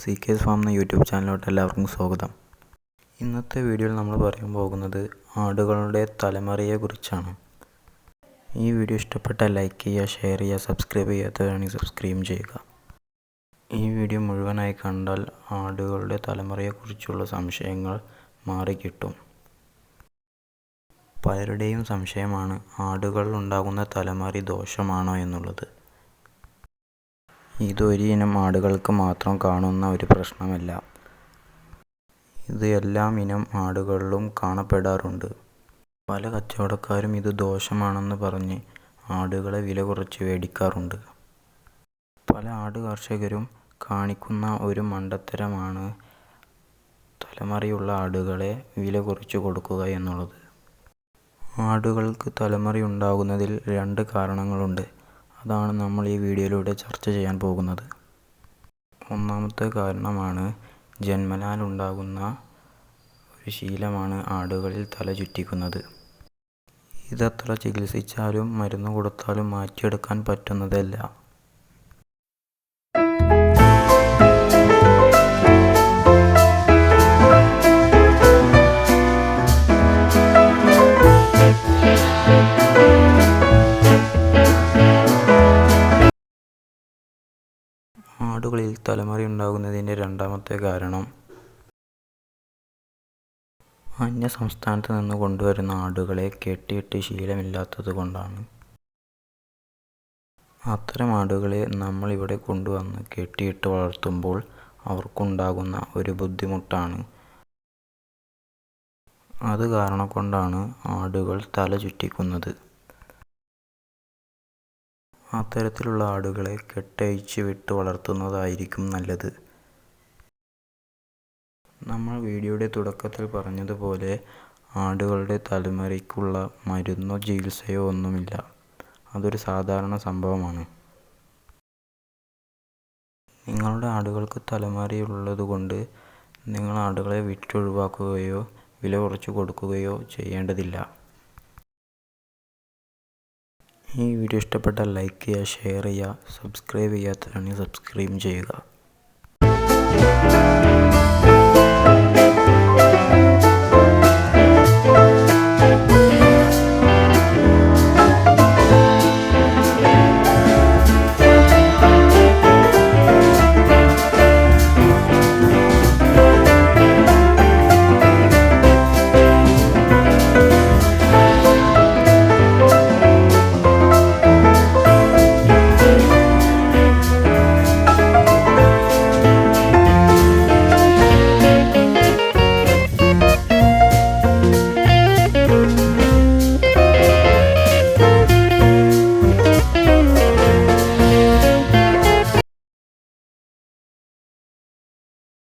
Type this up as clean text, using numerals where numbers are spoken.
CK's farm എന്ന YouTube ചാനലിലോട്ട് എല്ലാവർക്കും സ്വാഗതം. ഇന്നത്തെ വീഡിയോയിൽ നമ്മൾ പറയാൻ പോകുന്നത് ആടുകളുടെ തലമുറയെക്കുറിച്ചാണ്. ഈ വീഡിയോ ഇഷ്ടപ്പെട്ടാൽ ലൈക്ക് ചെയ്യുക, ഷെയർ ചെയ്യുക, സബ്സ്ക്രൈബ് ചെയ്യാത്തവരാണെങ്കിൽ സബ്സ്ക്രൈബ് ചെയ്യുക. ഈ വീഡിയോ മുഴുവനായി കണ്ടാൽ ആടുകളുടെ തലമുറയെക്കുറിച്ചുള്ള സംശയങ്ങൾ മാറിക്കിട്ടും. പലരുടെയും സംശയമാണ് ആടുകളിൽ ഉണ്ടാകുന്ന തലമുറ ദോഷമാണോ എന്നുള്ളത്. ഇതൊരിനം ആടുകൾക്ക് മാത്രം കാണുന്ന ഒരു പ്രശ്നമല്ല. ഇത് എല്ലാ ഇനം ആടുകളിലും കാണപ്പെടാറുണ്ട്. പല കച്ചവടക്കാരും ഇത് ദോഷമാണെന്ന് പറഞ്ഞ് ആടുകളെ വില കുറച്ച് മേടിക്കാറുണ്ട്. പല ആട് കർഷകരും കാണിക്കുന്ന ഒരു മണ്ടത്തരമാണ് തലമുറയുള്ള ആടുകളെ വില കുറച്ച് കൊടുക്കുക എന്നുള്ളത്. ആടുകൾക്ക് തലമുറ ഉണ്ടാകുന്നതിൽ 2 കാരണങ്ങളുണ്ട്. അതാണ് നമ്മൾ ഈ വീഡിയോയിലൂടെ ചർച്ച ചെയ്യാൻ പോകുന്നത്. ഒന്നാമത്തെ കാരണമാണ് ജന്മനാൽ ഉണ്ടാകുന്ന ഒരു ശീലമാണ് ആടുകളിൽ തല ചുറ്റിക്കുന്നത്. ഇതെത്ര ചികിത്സിച്ചാലും മരുന്ന് കൊടുത്താലും മാറ്റിയെടുക്കാൻ പറ്റുന്നതല്ല. ആടുകളിൽ തലമുറ ഉണ്ടാകുന്നതിൻ്റെ രണ്ടാമത്തെ കാരണം അന്യ സംസ്ഥാനത്ത് നിന്ന് കൊണ്ടുവരുന്ന ആടുകളെ കെട്ടിയിട്ട് ശീലമില്ലാത്തത് കൊണ്ടാണ്. അത്തരം ആടുകളെ നമ്മളിവിടെ കൊണ്ടുവന്ന് കെട്ടിയിട്ട് വളർത്തുമ്പോൾ അവർക്കുണ്ടാകുന്ന ഒരു ബുദ്ധിമുട്ടാണ്. അത് കാരണം കൊണ്ടാണ് ആടുകൾ തല ചുറ്റിക്കുന്നത്. അത്തരത്തിലുള്ള ആടുകളെ കെട്ടഴിച്ച് വിട്ട് വളർത്തുന്നതായിരിക്കും നല്ലത്. നമ്മൾ വീഡിയോയുടെ തുടക്കത്തിൽ പറഞ്ഞതുപോലെ ആടുകളുടെ തലമുറയ്ക്കുള്ള മരുന്നോ ചികിത്സയോ ഒന്നുമില്ല. അതൊരു സാധാരണ സംഭവമാണ്. നിങ്ങളുടെ ആടുകൾക്ക് തലമുറയുള്ളതുകൊണ്ട് നിങ്ങൾ ആടുകളെ വിറ്റൊഴിവാക്കുകയോ വില കുറച്ച് കൊടുക്കുകയോ ചെയ്യേണ്ടതില്ല. ഈ വീഡിയോ ഇഷ്ടപ്പെട്ടാൽ ലൈക്ക് ചെയ്യുക, ഷെയർ ചെയ്യുക, സബ്സ്ക്രൈബ് ചെയ്യാത്തവരാണെങ്കിൽ സബ്സ്ക്രൈബ് ചെയ്യുക.